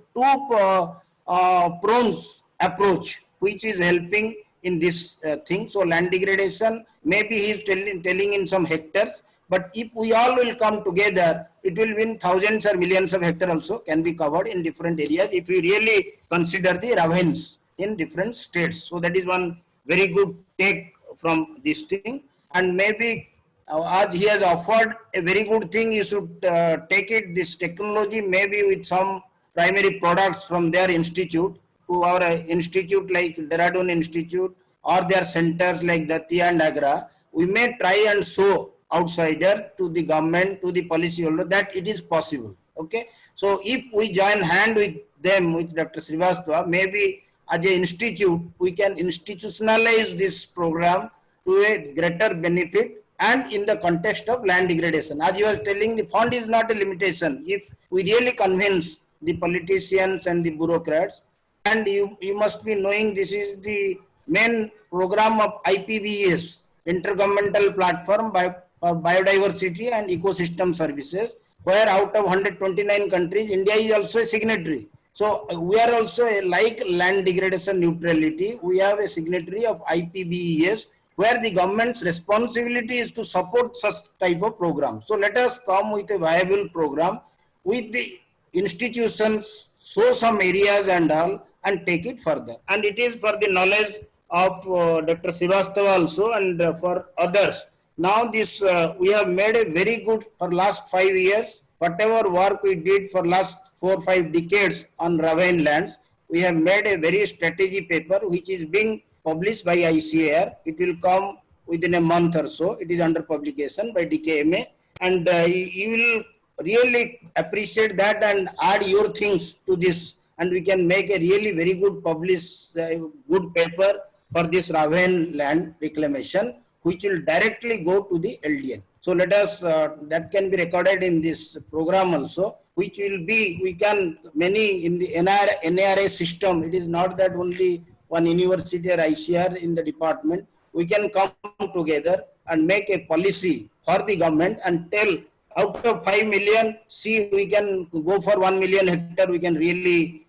prongs approach which is helping in this thing. So land degradation, maybe he is telling in some hectares, but if we all will come together, it will win thousands or millions of hectares also can be covered in different areas if we really consider the ravines in different states. So that is one very good take from this thing. And maybe as he has offered a very good thing, you should take it, this technology, maybe with some primary products from their institute to our institute like Dehradun Institute or their centers like Datia and Agra. We may try and show outsider to the government, to the policy holder, that it is possible. Okay. So if we join hand with them, with Dr. Srivastava, maybe as an institute, we can institutionalize this program to a greater benefit and in the context of land degradation. As you were telling, the fund is not a limitation. If we really convince the politicians and the bureaucrats, and you must be knowing this is the main program of IPBES, Intergovernmental Platform for Biodiversity and Ecosystem Services, where out of 129 countries, India is also a signatory. So we are also like land degradation neutrality. We have a signatory of IPBES, where the government's responsibility is to support such type of program. So let us come with a viable program with the institutions, show some areas and all, and take it further. And it is for the knowledge of Dr. Srivastava also and for others. Now this, we have made a very good, for last 5 years, whatever work we did for last 4 or 5 decades on ravine lands, we have made a very strategy paper which is being published by ICAR. It will come within a month or so. It is under publication by DKMA, and you will really appreciate that and add your things to this, and we can make a really very good published good paper for this ravine land reclamation, which will directly go to the LDN. So let us, that can be recorded in this program also, which will be, we can, many in the NARA system, it is not that only one university or ICR in the department, we can come together and make a policy for the government and tell out of 5 million, see, we can go for 1 million hectare, we can really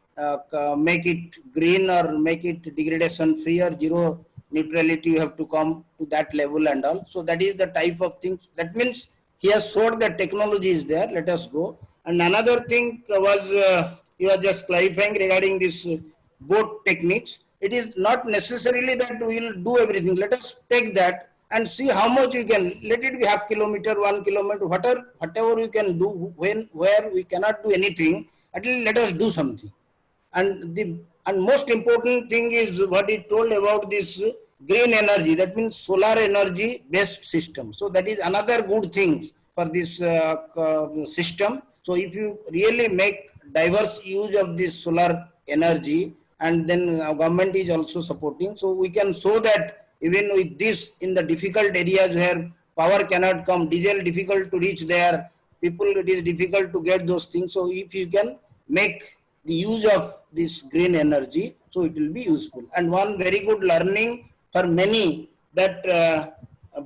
make it green or make it degradation free or zero neutrality. You have to come to that level and all. So that is the type of things. That means he has showed that technology is there. Let us go. And another thing was, you are just clarifying regarding this boat techniques. It is not necessarily that we will do everything. Let us take that and see how much we can. Let it be half kilometer, 1 kilometer, whatever we can do. Where we cannot do anything, at least let us do something. And most important thing is what he told about this green energy. That means solar energy based system. So that is another good thing for this system. So if you really make diverse use of this solar energy, and then government is also supporting, so we can show that even with this, in the difficult areas where power cannot come, diesel difficult to reach there, people, it is difficult to get those things. So if you can make the use of this green energy, so it will be useful. And one very good learning for many, that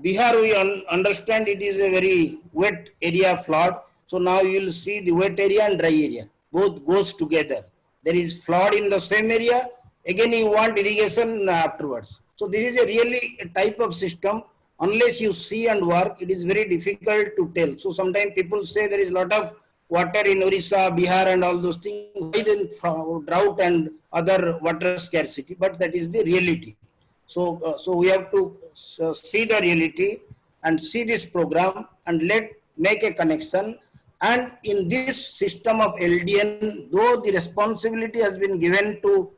Bihar, we understand it is a very wet area flood. So now you will see the wet area and dry area, both goes together. There is flood in the same area, again you want irrigation afterwards. So this is a really a type of system. Unless you see and work, it is very difficult to tell. So sometimes people say there is a lot of water in Orissa, Bihar and all those things, why then drought and other water scarcity, but that is the reality. So, so we have to see the reality and see this program and make a connection. And in this system of LDN, though the responsibility has been given to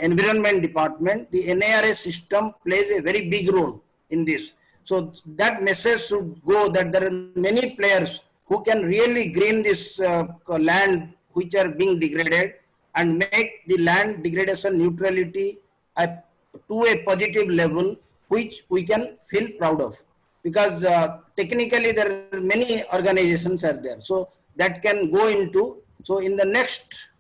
Environment Department, the NARA system plays a very big role in this. So that message should go that there are many players who can really green this land which are being degraded and make the land degradation neutrality to a positive level, which we can feel proud of. Because technically there are many organizations are there. So that can go into, so in the next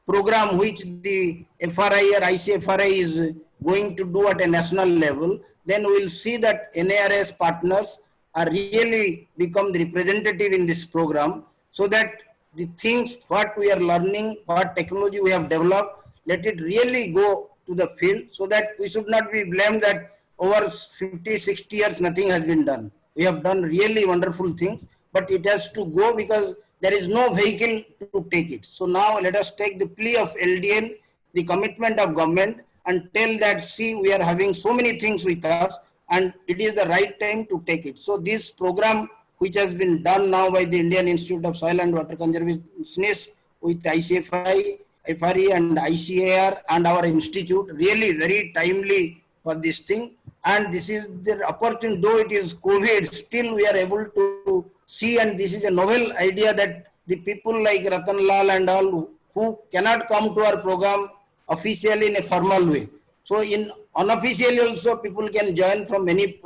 program which the FRI or ICFRI is going to do at a national level, then we will see that NARS partners are really become the representative in this program, so that the things what we are learning, what technology we have developed, let it really go to the field, so that we should not be blamed that over 50, 60 years nothing has been done. We have done really wonderful things, but it has to go because there is no vehicle to take it. So now let us take the plea of LDN, the commitment of government, and tell that, see, we are having so many things with us and it is the right time to take it. So this program, which has been done now by the Indian Institute of Soil and Water Conservationists with ICFI, FRE and ICAR and our institute, really very timely for this thing. And this is the opportunity, though it is COVID, still we are able to see, and this is a novel idea that the people like Ratan Lal and all who cannot come to our program officially in a formal way. So in unofficially also people can join from any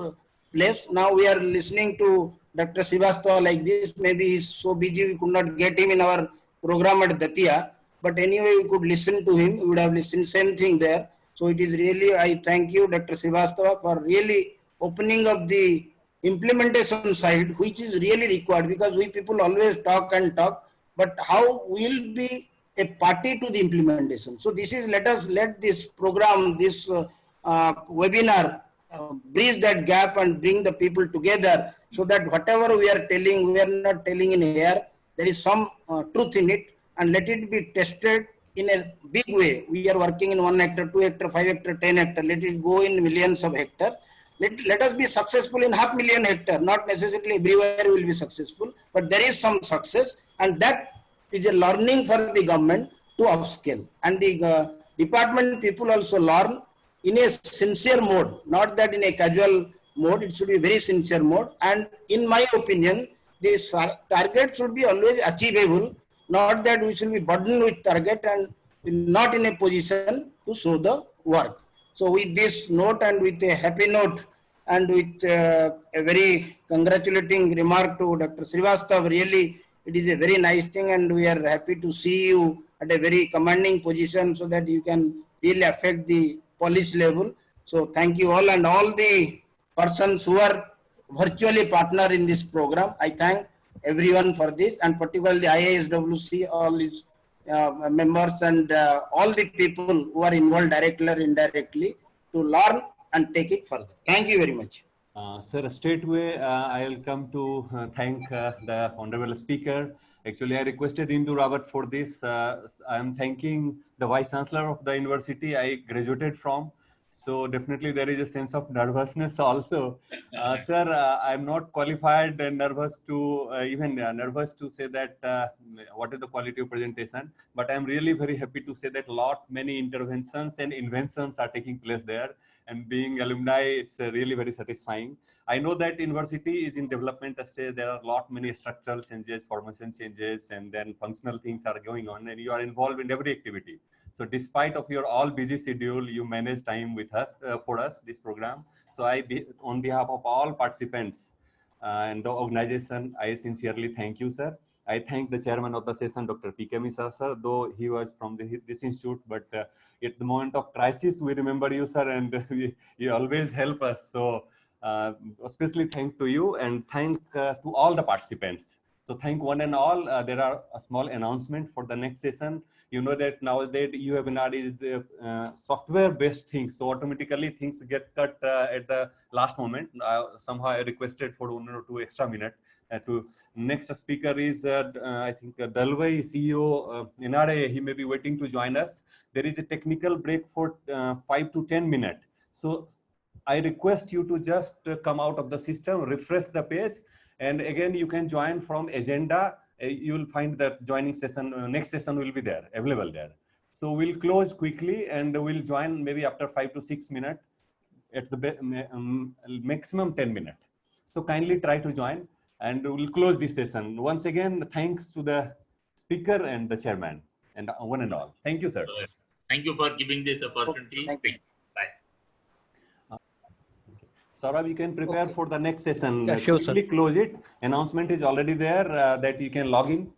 place. Now we are listening to Dr. Srivastava like this. Maybe he's so busy we could not get him in our program at Datia. But anyway, we could listen to him. We would have listened same thing there. So it is really, I thank you, Dr. Srivastava, for really opening up the implementation side, which is really required, because we people always talk and talk, but how will be a party to the implementation. So this is, let this program, this webinar bridge that gap and bring the people together, so that whatever we are telling, we are not telling in air, there is some truth in it, and let it be tested in a big way. We are working in 1 hectare, 2 hectare, 5 hectare, 10 hectare, let it go in millions of hectares. Let us be successful in 500,000 hectares, not necessarily everywhere will be successful, but there is some success, and that is a learning for the government to upscale. And the department people also learn in a sincere mode, not that in a casual mode, it should be very sincere mode. And in my opinion, this target should be always achievable, not that we should be burdened with target and not in a position to show the work. So with this note and with a happy note and with a very congratulating remark to Dr. Srivastava, really it is a very nice thing, and we are happy to see you at a very commanding position so that you can really affect the policy level. So thank you all, and all the persons who are virtually partner in this program. I thank everyone for this, and particularly IISWC, all its members and all the people who are involved directly or indirectly to learn and take it further. Thank you very much. Sir, straightway I will come to thank the honorable speaker. Actually, I requested Indu Rawat for this. I am thanking the Vice Chancellor of the university I graduated from. So definitely there is a sense of nervousness also. Sir, I'm not qualified and nervous to nervous to say that what is the quality of presentation, but I'm really very happy to say that many interventions and inventions are taking place there, and being alumni, it's really very satisfying. I know that university is in development stage. There are many structural changes, formation changes, and then functional things are going on, and you are involved in every activity. So despite of your all busy schedule, you manage time with us for us this program. So on behalf of all participants and the organization, I sincerely thank you, sir. I thank the chairman of the session, Dr. P.K. Misra, sir, though he was from this institute, but at the moment of crisis, we remember you, sir, and you always help us. So especially thank to you, and thanks to all the participants. So thank one and all. There are a small announcement for the next session. You know that nowadays webinar is the software-based thing, so automatically things get cut at the last moment. Somehow I requested for 1 or 2 extra minutes. To next speaker is I think Dalwai CEO NRA. He may be waiting to join us. There is a technical break for 5 to 10 minutes. So I request you to just come out of the system, refresh the page, and again you can join from agenda. You will find that joining session, next session will be there, available there. So we'll close quickly and we'll join maybe after 5 to 6 minutes at the maximum 10 minutes. So kindly try to join, and we'll close this session. Once again, thanks to the speaker and the chairman and one and all. Thank you, sir. Thank you for giving this opportunity. Thank you. Bye. Saurabh, you can prepare for the next session. Yeah, sure, sir. Quickly close it. Announcement is already there that you can log in.